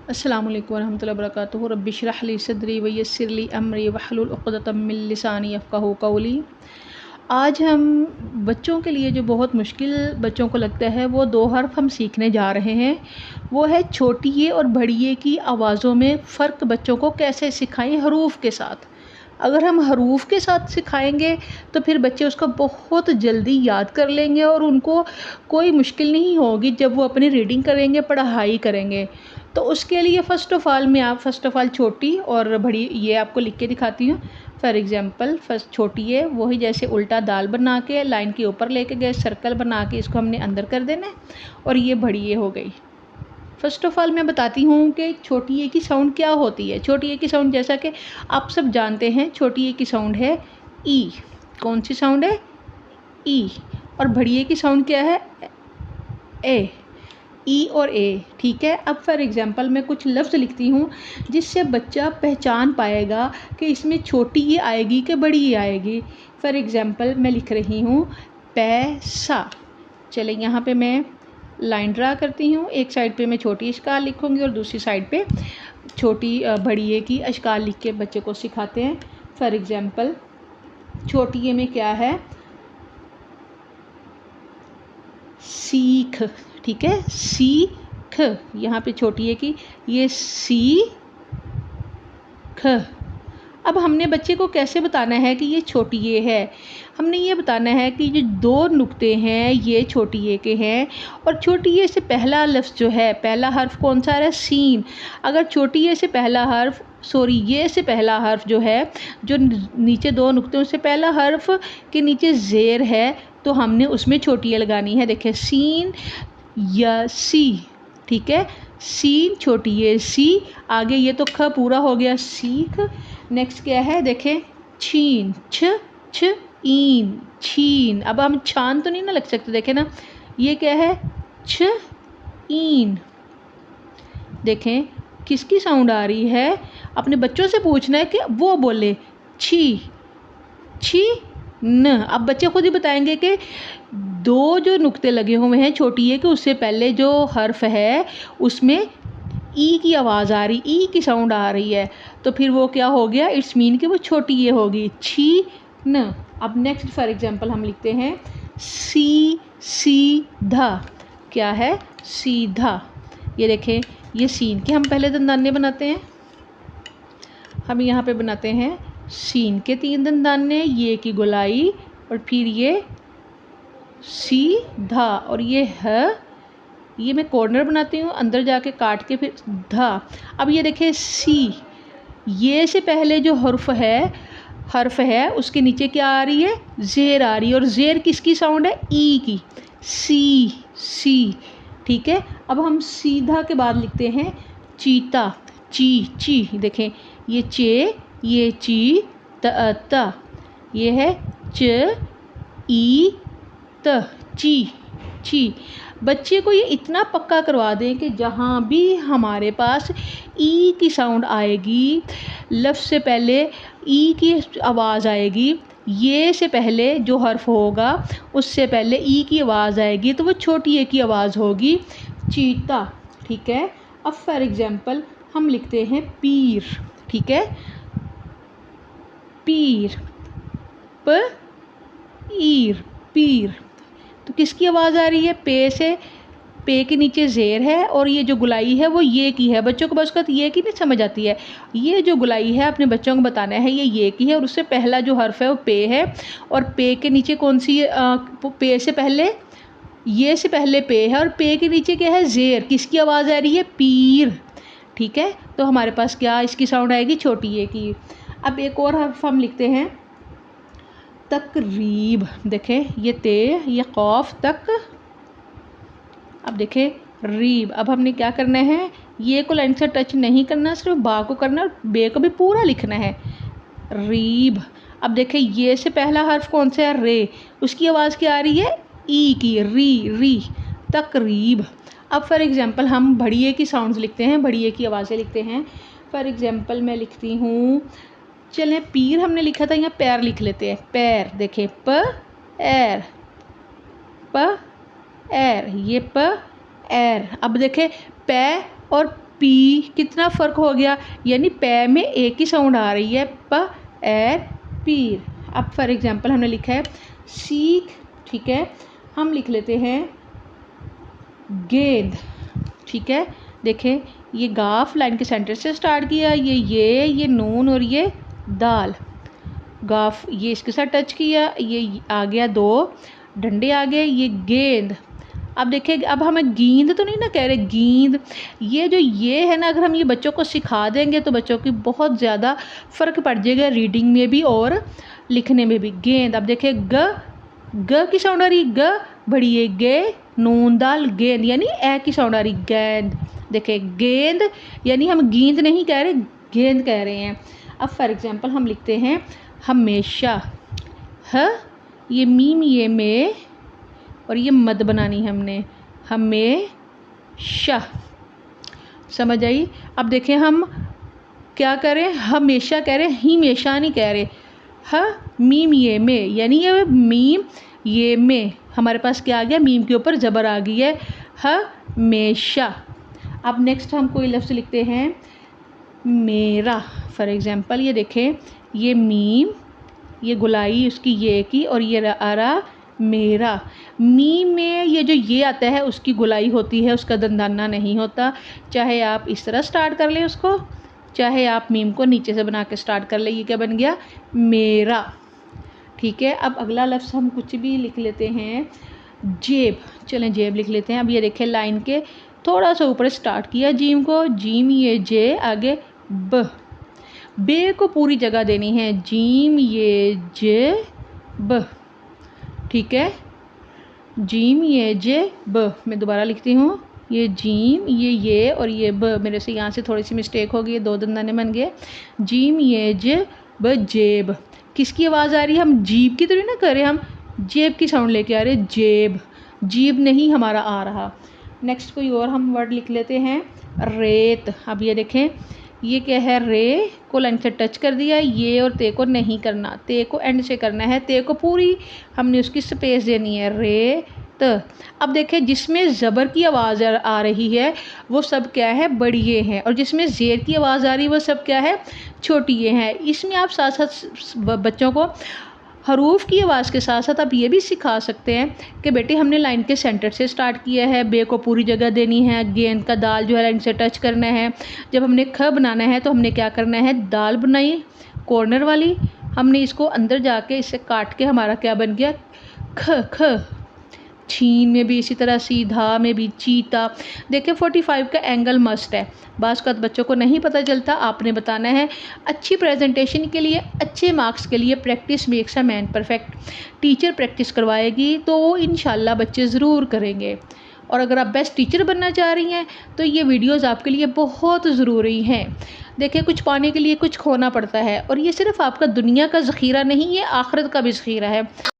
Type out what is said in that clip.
अस्सलामु अलैकुम वरहमतुल्लाहि वबरकातुहू। रब्बि इश्रह ली सदरी व यस्सिर ली अमरी वहलुल उक़दतम मिन लिसानी यफ़क़हू क़ौली। आज हम बच्चों के लिए जो बहुत मुश्किल बच्चों को लगता है वो दो हर्फ हम सीखने जा रहे हैं। वो है छोटी ए और बड़ी ए की आवाज़ों में फ़र्क बच्चों को कैसे सिखाएं हरूफ के साथ। अगर हम हरूफ के साथ सिखाएंगे तो फिर बच्चे उसको बहुत जल्दी याद कर लेंगे और उनको कोई मुश्किल नहीं होगी जब वो अपनी रीडिंग करेंगे, पढ़ाई करेंगे। तो उसके लिए फ़र्स्ट ऑफ़ ऑल छोटी और बड़ी ये आपको लिख के दिखाती हूँ। फॉर एग्ज़ाम्पल फर्स्ट छोटी है वही जैसे उल्टा दाल बना के लाइन के ऊपर लेके गए, सर्कल बना के इसको हमने अंदर कर देना है। और ये बड़ी ये हो गई। फ़र्स्ट ऑफ़ ऑल मैं बताती हूँ कि छोटी ए की साउंड क्या होती है। छोटी ए की साउंड जैसा कि आप सब जानते हैं, छोटी ए की साउंड है ई। कौन सी साउंड है? ई। और बड़ी ए की साउंड क्या है? ए। ई और ए, ठीक है। अब फॉर एग्ज़ाम्पल मैं कुछ लफ्ज़ लिखती हूँ जिससे बच्चा पहचान पाएगा कि इसमें छोटी ये आएगी कि बड़ी ये आएगी। फॉर एग्ज़ाम्पल मैं लिख रही हूँ पैसा। चले यहाँ पे मैं लाइन ड्रा करती हूँ। एक साइड पे मैं छोटी अशकाल लिखूँगी और दूसरी साइड पे छोटी बड़ी ए की अशकाल लिख के बच्चे को सिखाते हैं। फॉर एग्ज़ाम्पल छोटी ए में क्या है? सीख, ठीक है। सीख, यहाँ पे छोटी है कि ये सीख। अब हमने बच्चे को कैसे बताना है कि ये छोटी ए है? हमने ये बताना है कि ये दो नुक्ते हैं ये छोटी ए के हैं और छोटी ए से पहला लफ्ज़ जो है, पहला हर्फ कौन सा है? सीन। अगर छोटी ए से पहला हर्फ ये से पहला हर्फ जो है, जो नीचे दो नुक्ते से पहला हर्फ के नीचे ज़ेर है तो हमने उसमें छोटी ए लगानी है। देखिए सीन या सी, ठीक है। सीन छोटी ए सी, आगे ये तो ख पूरा हो गया सीख। नेक्स्ट क्या है? देखें छीन, छ ईन, छीन। अब हम छान तो नहीं ना लग सकते, देखें ना, ये क्या है? छ ईन। देखें किसकी साउंड आ रही है? अपने बच्चों से पूछना है कि वो बोले छी न। अब बच्चे खुद ही बताएंगे कि दो जो नुक्ते लगे हुए हैं छोटी ए के उससे पहले जो हर्फ है उसमें ई की आवाज़ आ रही, ई की साउंड आ रही है, तो फिर वो क्या हो गया? इट्स मीन कि वो छोटी ए होगी, छी न। अब नेक्स्ट फॉर एग्ज़ाम्पल हम लिखते हैं सीधा। क्या है? सीधा। ये देखें ये सीन के हम पहले दंदाने बनाते हैं। हम यहाँ पे बनाते हैं सीन के 3 दंदाने, ये की गोलाई और फिर ये सीधा और ये है, ये मैं कॉर्नर बनाती हूँ अंदर जाके काट के फिर धा। अब ये देखिए सी, ये से पहले जो हर्फ है उसके नीचे क्या आ रही है? ज़ेर आ रही है। और ज़ेर किसकी साउंड है? ई की, सी, ठीक है। अब हम सीधा के बाद लिखते हैं चीता, ची। देखें ये चे, ये ची, त, ये है च ई त, ची। बच्चे को ये इतना पक्का करवा दें कि जहाँ भी हमारे पास ई की साउंड आएगी, लफ्ज़ से पहले ई की आवाज़ आएगी, ये से पहले जो हर्फ होगा उससे पहले ई की आवाज़ आएगी तो वो छोटी ए की आवाज़ होगी, चीता, ठीक है। अब फॉर एग्ज़ाम्पल हम लिखते हैं पीर, ठीक है। पीर, पीर। तो किसकी आवाज़ आ रही है? पे से। पे के नीचे ज़ेर है और ये जो गुलाई है वो ये की है। बच्चों को बस का ये की नहीं समझ आती है। ये जो गुलाई है अपने बच्चों को बताना है ये की है और उससे पहला जो हर्फ है वो पे है और पे के नीचे कौन सी पे से पहले, ये से पहले पे है और पे के नीचे क्या है? ज़ेर। किसकी आवाज़ आ रही है? पीर, ठीक है। तो हमारे पास क्या इसकी साउंड आएगी? छोटी ए की। अब एक और हर्फ हम लिखते हैं तकरीब। देखें ये ते, ये कौफ तक। अब देखें रीब। अब हमने क्या करना है? ये को लाइन से टच नहीं करना, सिर्फ बा को करना और बे को भी पूरा लिखना है, रीब। अब देखें ये से पहला हर्फ कौन सा है? रे। उसकी आवाज़ क्या आ रही है? ई की, री, तकरीब। अब फॉर एग्ज़ाम्पल हम बड़ी ए की साउंड्स लिखते हैं, बड़ी ए की आवाज़ें लिखते हैं। फॉर एग्ज़ाम्पल मैं लिखती हूँ, चलें पीर हमने लिखा था, यहाँ पैर लिख लेते हैं, पैर। देखें पैर, प एर, ये प एर। अब देखें पै और पी, कितना फ़र्क हो गया, यानी पै में एक ही साउंड आ रही है, प एर पीर। अब फॉर एग्जांपल हमने लिखा है सीख, ठीक है, हम लिख लेते हैं गेंद, ठीक है। देखें ये गाफ लाइन के सेंटर से स्टार्ट किया, ये नून और ये दाल, गाफ ये इसके साथ टच किया, ये आ गया, दो डंडे आ गए, ये गेंद। अब देखिए, अब हमें गेंद तो नहीं ना कह रहे, गेंद, ये जो ये है ना, अगर हम ये बच्चों को सिखा देंगे तो बच्चों की बहुत ज़्यादा फ़र्क पड़ जाएगा रीडिंग में भी और लिखने में भी। गेंद, अब देखिए ग की साउंड आ रही, ग बड़ी है, गे नून दाल गेंद, यानी ए की साउंड आ रही, गेंद। देखिए गेंद यानी हम गेंद नहीं कह रहे, गेंद कह रहे हैं। अब फॉर एग्जांपल हम लिखते हैं हमेशा, ह ये मीम ये में और ये मद बनानी हमने, हमेशा, समझ आई। अब देखें हम क्या करें, हमेशा कह रहे, हमेशा नहीं कह रहे, ह मीम ये में, यानी ये मीम ये में हमारे पास क्या आ गया, मीम के ऊपर ज़बर आ गई है, हमेशा। अब नेक्स्ट हम कोई लफ्ज़ लिखते हैं मेरा, फॉर एग्ज़ाम्पल ये देखें, ये मीम, ये गुलाई उसकी ये की, और ये आ रहा मेरा। मीम में ये जो ये आता है उसकी गुलाई होती है, उसका दंदाना नहीं होता। चाहे आप इस तरह स्टार्ट कर लें उसको, चाहे आप मीम को नीचे से बना के स्टार्ट कर लें। ये क्या बन गया, मेरा, ठीक है। अब अगला लफ्ज़ हम कुछ भी लिख लेते हैं, जेब। चलें जेब लिख लेते हैं। अब ये देखें लाइन के थोड़ा सा ऊपर स्टार्ट किया जीम को, जीम ये जे, आगे ब, बे को पूरी जगह देनी है, जीम ये जे ब, ठीक है, जीम ये जे ब। मैं दोबारा लिखती हूँ, ये जीम ये और ये ब, मेरे से यहाँ से थोड़ी सी मिस्टेक हो गई, दो दंदाने बन गए, जीम ये जे ब, जेब। किसकी आवाज़ आ रही है, हम जीब की तो नहीं ना कर रहे, हम जेब की साउंड लेके आ रहे, जेब, जीब नहीं हमारा आ रहा। नेक्स्ट कोई और हम वर्ड लिख लेते हैं, रेत। अब ये देखें ये क्या है, रे को लाइन से टच कर दिया, ये और ते को नहीं करना, ते को एंड से करना है, ते को पूरी हमने उसकी स्पेस देनी है, रे त। अब देखें जिसमें ज़बर की आवाज़ आ रही है वो सब क्या है, बड़ी ये हैं, और जिसमें ज़ेर की आवाज़ आ रही है वो सब क्या है, छोटी ये हैं। इसमें आप साथ साथ बच्चों को हरूफ की आवाज़ के साथ साथ आप ये भी सिखा सकते हैं कि बेटे हमने लाइन के सेंटर से स्टार्ट किया है, बे को पूरी जगह देनी है, गेंद का दाल जो है लाइन से टच करना है। जब हमने ख बनाना है तो हमने क्या करना है, दाल बनाई कॉर्नर वाली, हमने इसको अंदर जाके इसे काट के हमारा क्या बन गया, ख ख। छीन में भी इसी तरह, सीधा में भी चीता। देखिए 45 का एंगल मस्ट है, बाज़ का बच्चों को नहीं पता चलता, आपने बताना है। अच्छी प्रेजेंटेशन के लिए, अच्छे मार्क्स के लिए practice makes a man perfect. Teacher practice करवाएगी तो इंशाल्लाह बच्चे ज़रूर करेंगे। और अगर आप बेस्ट टीचर बनना चाह रही हैं तो ये वीडियोज़ आपके लिए बहुत ज़रूरी हैं। देखिए कुछ पाने के लिए कुछ खोना पड़ता है, और ये सिर्फ आपका दुनिया का ज़ख़ीरा नहीं, ये आखिरत का भी ज़ख़ीरा है।